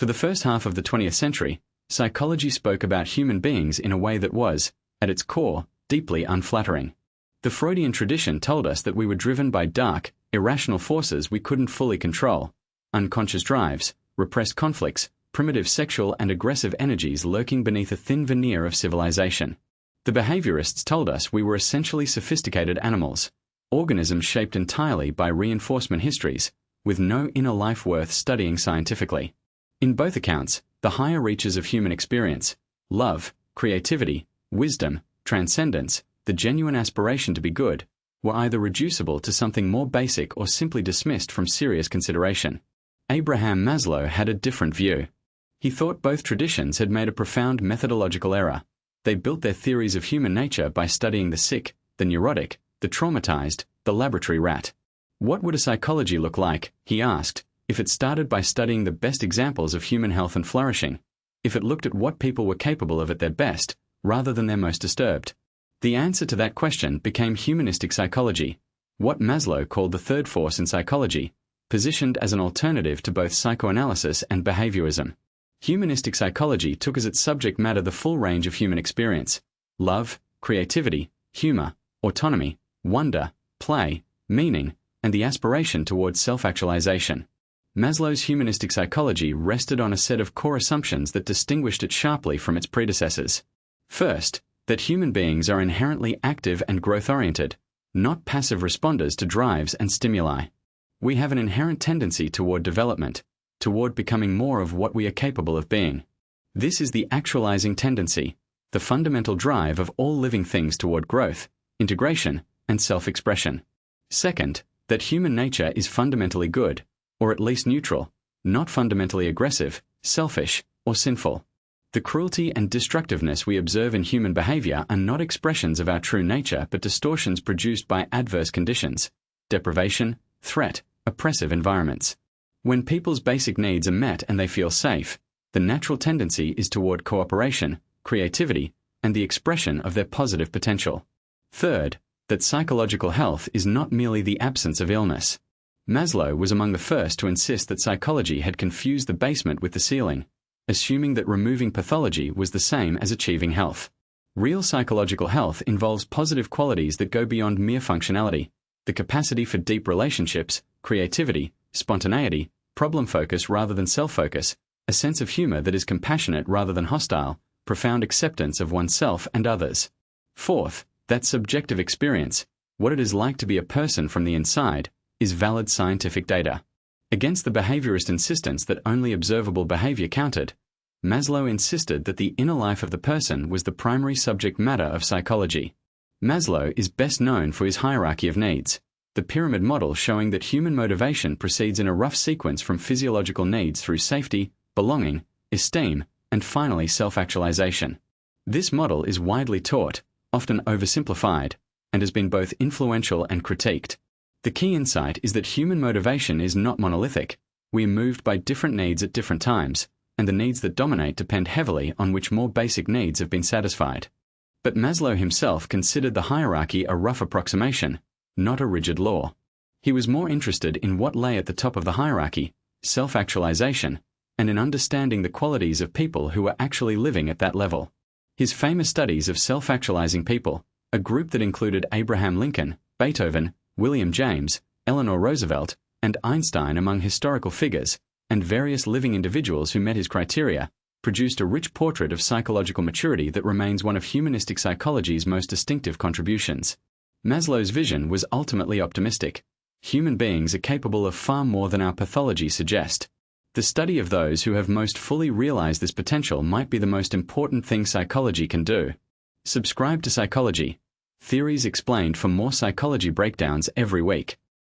For the first half of the 20th century, psychology spoke about human beings in a way that was, at its core, deeply unflattering. The Freudian tradition told us that we were driven by dark, irrational forces we couldn't fully control, unconscious drives, repressed conflicts, primitive sexual and aggressive energies lurking beneath a thin veneer of civilization. The behaviorists told us we were essentially sophisticated animals, organisms shaped entirely by reinforcement histories, with no inner life worth studying scientifically. In both accounts, the higher reaches of human experience, love, creativity, wisdom, transcendence, the genuine aspiration to be good, were either reducible to something more basic or simply dismissed from serious consideration. Abraham Maslow had a different view. He thought both traditions had made a profound methodological error. They built their theories of human nature by studying the sick, the neurotic, the traumatized, the laboratory rat. What would a psychology look like, he asked, if it started by studying the best examples of human health and flourishing? If it looked at what people were capable of at their best, rather than their most disturbed? The answer to that question became humanistic psychology, what Maslow called the third force in psychology, positioned as an alternative to both psychoanalysis and behaviorism. Humanistic psychology took as its subject matter the full range of human experience: love, creativity, humor, autonomy, wonder, play, meaning, and the aspiration towards self-actualization. Maslow's humanistic psychology rested on a set of core assumptions that distinguished it sharply from its predecessors. First, that human beings are inherently active and growth-oriented, not passive responders to drives and stimuli. We have an inherent tendency toward development, toward becoming more of what we are capable of being. This is the actualizing tendency, the fundamental drive of all living things toward growth, integration, and self-expression. Second, that human nature is fundamentally good, or at least neutral, not fundamentally aggressive, selfish, or sinful. The cruelty and destructiveness we observe in human behavior are not expressions of our true nature but distortions produced by adverse conditions, deprivation, threat, oppressive environments. When people's basic needs are met and they feel safe, the natural tendency is toward cooperation, creativity, and the expression of their positive potential. Third, that psychological health is not merely the absence of illness. Maslow was among the first to insist that psychology had confused the basement with the ceiling, assuming that removing pathology was the same as achieving health. Real psychological health involves positive qualities that go beyond mere functionality, the capacity for deep relationships, creativity, spontaneity, problem focus rather than self-focus, a sense of humor that is compassionate rather than hostile, profound acceptance of oneself and others. Fourth, that subjective experience, what it is like to be a person from the inside, is valid scientific data. Against the behaviorist insistence that only observable behavior counted, Maslow insisted that the inner life of the person was the primary subject matter of psychology. Maslow is best known for his hierarchy of needs, the pyramid model showing that human motivation proceeds in a rough sequence from physiological needs through safety, belonging, esteem, and finally self-actualization. This model is widely taught, often oversimplified, and has been both influential and critiqued. The key insight is that human motivation is not monolithic. We are moved by different needs at different times, and the needs that dominate depend heavily on which more basic needs have been satisfied. But Maslow himself considered the hierarchy a rough approximation, not a rigid law. He was more interested in what lay at the top of the hierarchy, self-actualization, and in understanding the qualities of people who were actually living at that level. His famous studies of self-actualizing people, a group that included Abraham Lincoln, Beethoven, William James, Eleanor Roosevelt, and Einstein among historical figures, and various living individuals who met his criteria, produced a rich portrait of psychological maturity that remains one of humanistic psychology's most distinctive contributions. Maslow's vision was ultimately optimistic. Human beings are capable of far more than our pathology suggest. The study of those who have most fully realized this potential might be the most important thing psychology can do. Subscribe to Psychology. Theories explained for more psychology breakdowns every week.